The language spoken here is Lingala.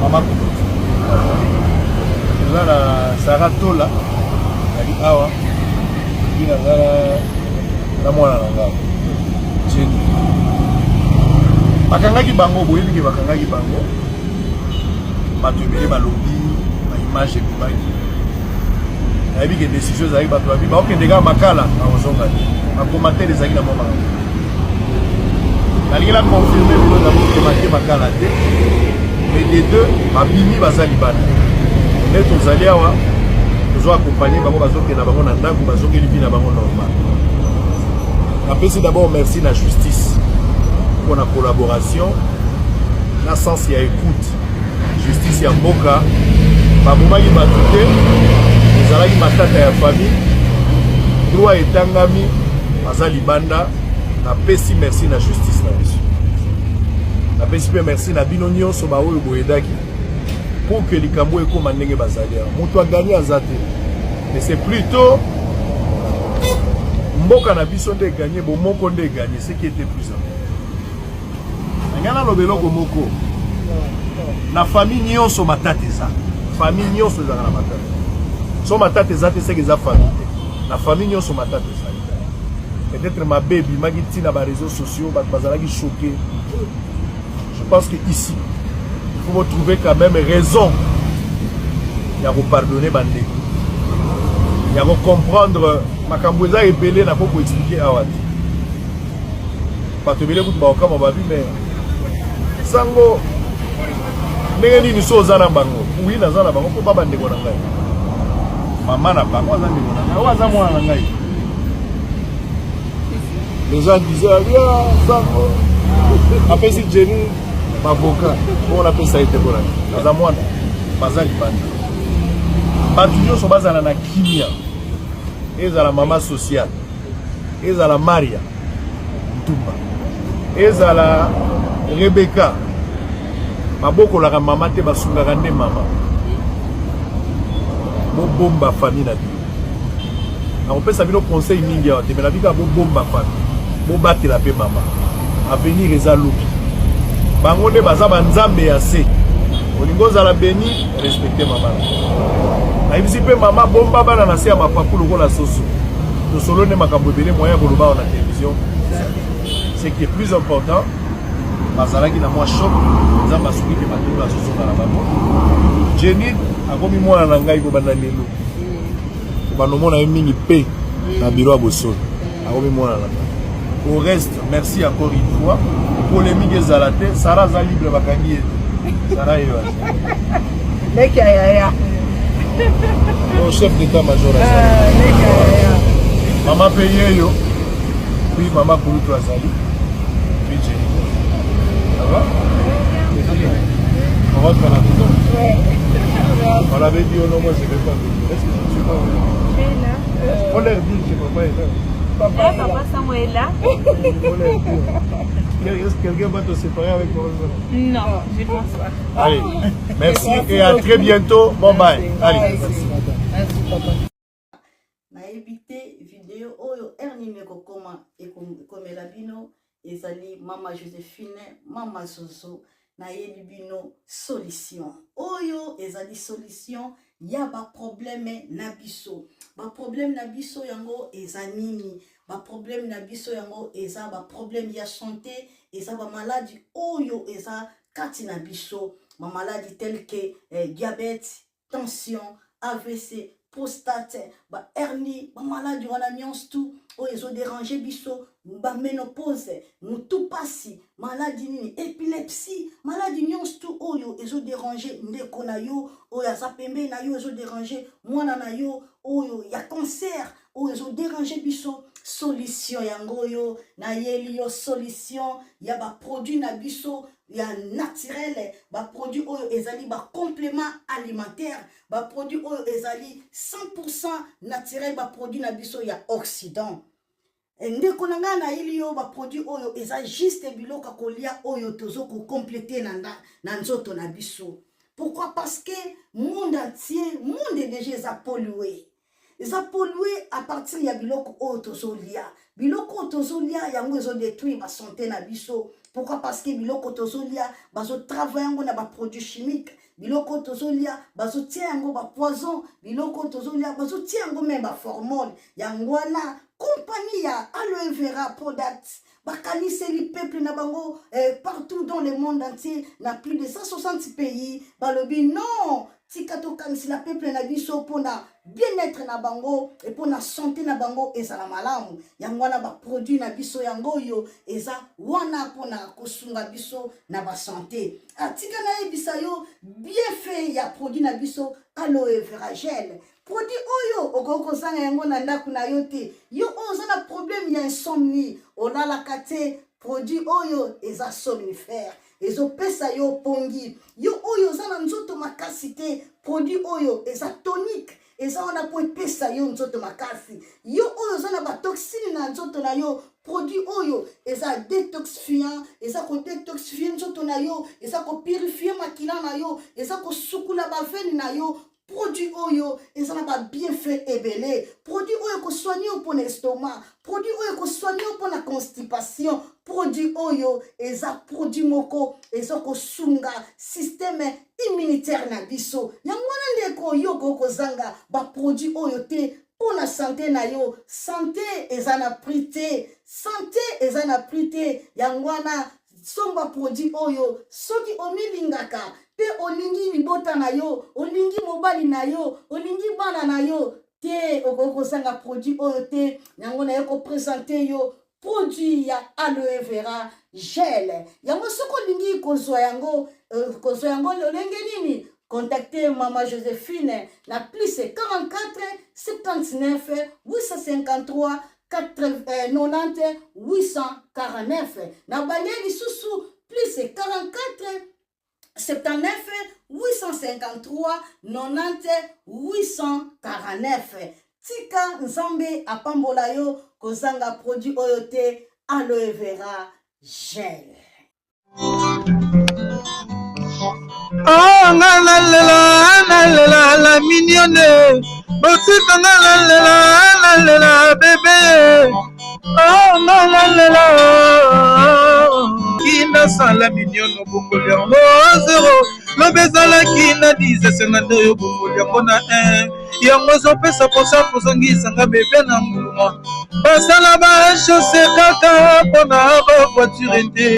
Maman Sarah Tola, ali awa, ina na mwana nanga. Jenny. Bakangaki bango boye biki bakangaki bango. Batubele balobi, ba image et ba. Na biki décision za ba to abi, ba okendeka makala na ozonga. Ba commenter les aki na mama. Nalinga confirmer bino na commenter makala te. Mais les deux, ma bimi bazali bana. Et tous allés awa, nous avons accompagné bango bazoke na bango na ndako bazoke libi na bango normal. Après d'abord merci la justice pour la collaboration, la sens ya écoute, justice ya mboka, ba moma yi batute, nous allons y matata ya famille, droit etangami, bazali banda, na pesi merci la justice na biso. Na pesi merci na bino nyonso ba oyo boyedaki. Pour que les Camboués comme un nègre basalia, mon a gagné à Zate. Mais c'est plutôt Mboka na biso de gagner, bon Moko de gagner, ce qui était plus important. Ngana lobelo Moko. La famille nyon so matateza. Famille nyon so za na matata. So matateza c'est que za famille. La famille nyon so matateza. Peut-être ma baby magiti na ba réseaux sociaux, ba bazala qui choqué. Je pense que ici il faut trouver quand même raison. Il y a à pardonner Bandé. Il y a à comprendre Makambouza et Belé n'a pas pour expliquer à Wati. Parce que Belé, mais Sango, Négani nous sommes en Bango. Oui, nous sommes en Bango pour Babande Gonangai. Maman n'a pas, moi, les gens disaient, ah, Sango. Après, si Jenny. Maboka, on appelle ça été bon. Bazamwana, bazali banda. Batuyo so bazala na kimia. Eza la mama sociale. Eza la Maria. Ntumba. Eza la Rebecca. Maboko la mama te basunga ne mama. Bo bomba famille na bi. On peut savoir le conseil mingi ya te mais la bika bo bomba famille. Bo battre la paix maman. Avenir eza loki. Bangonde baza banzambe ya se. Olingo za la béni, respectez maman. Na ibisi pe maman bomba bana na se ya mapapulu ko la soso. To solo ne makambo belé moyen ko loba na télévision. Ce qui est plus important, bazala ki na moi choc, nzamba suki ke bato la soso na bango. Jenny akomi mwana na ngai ko banda lelo. Ko bano mona mingi pe na biro aboso. Akomi mwana na. Au reste, merci encore une fois. Polémique et Zalate, Sarah za libre bakangi. Sarah yo. Lekaya. Mon chef d'état-major. Maman payé yo. Puis maman pour toi Zali. Puis Jenny. Ça va? On va faire la maison. On avait dit non moi je vais pas venir. Est-ce que tu vas venir? On leur dit que papa est là. Papa Samuel est là. Est-ce que quelqu'un va te séparer avec toi? Non, je pense pas. Allez, merci et à très bientôt. Bon bye. Allez. Merci papa. Na évité vidéo oyo ernime ko koma et comme la bino ezali mama Joséphine, mama Soso na yebi bino solution. Oyo ezali solution ya ba problème na biso. Ba problème na biso yango ezanini. Ba problème na biso yango eza ba problème ya santé, eza ba maladie oyo eza kati na biso, ma maladie telle que diabète, tension, AVC, prostate, ba hernie, ba maladie wana nyonso tout oyo ezo déranger biso, ba ménopause, mutu pasi, maladie nini, épilepsie, maladie nyonso tout oyo ezo déranger ndeko na yo, oyo aza pembe na yo ezo déranger mwana na yo, oyo ya cancer, oyo ezo déranger biso. Solution yango yo na yeli yo solution ya ba produit na biso ya naturel, ba produit oyo ezali ba complément alimentaire, ba produit oyo ezali 100% naturel, ba produit na biso ya Occident. Ndeko nanga na yeli yo ba produit oyo eza juste biloka kolia oyo tozo ko compléter na nzoto na biso. Pourquoi? Parce que monde entier, monde déjà pollué. eza pollué à partir ya biloko oyo tozolia. Biloko tozolia yango ezo détruire ba santé na biso. Pourquoi? Parce que biloko tozolia bazo travailler yango na ba produits chimiques. Biloko tozolia bazo tia yango ba poison. Biloko tozolia bazo tia yango même ba hormone. Yango wana compagnie ya aloe vera products bakaniseli peuple na bango partout dans le monde entier, na plus de 160 pays. Balobi non, tika to kanisi la peuple na biso pona bien-être na bango et pona santé na bango ezala malamu. Yango wana ba produit na biso yango yo eza wana pona kosunga biso na ba santé. Atika na ebisa yo bien fait ya produit na biso aloe vera gel. Produit oyo okoko zanga yango na ndaku na yo te. Yo oza na problème ya insomnie, olala kate produit oyo eza somnifère. Ezo pesa yo pongi. Yo oyo za na nzoto makasi te, produit oyo eza tonique. Eza wana po pesa yo nzoto makasi. Yo oyo za na ba toxine na nzoto na yo, produit oyo eza détoxifiant, eza ko détoxifier nzoto na yo, eza ko purifier makila na yo, eza ko sukula ba veine na yo. Produit oyo ezana ba bienfait ebele. Produit oyo ko soigner pour l'estomac, produit oyo ko soigner pour la constipation, produit oyo eza produit moko ezo ko sunga système immunitaire na biso. Yango ndeko yo ko zanga ba produit oyo te pour la santé na yo. Santé ezana prité, santé ezana prité. Yango wana somba produit oyo soki omilingaka pe olingi libota na yo, olingi mobali na yo, olingi bana na yo te okoko sanga produit oyo te. Yango na yo ko présenter yo produit ya aloe vera gel. Yango soko lingi kozwa yango lolenge nini? Contactez Maman Joséphine na plus 44 79 853 90 849. Na balieli susu plus 44 79 853 90 849. Tika nzambe apambola yo kozanga produit oyo te aloe vera gel. Oh nalela la mignonne, botika nalela bébé. Oh nalela kina sala mignonne bokolia no zero, lo bezala kina 10 52 yo bokolia kona 1. Yango zo pesa posa pozongisa nga bébé na mbuma. Basala ba chaussée kaka pona ba voiture.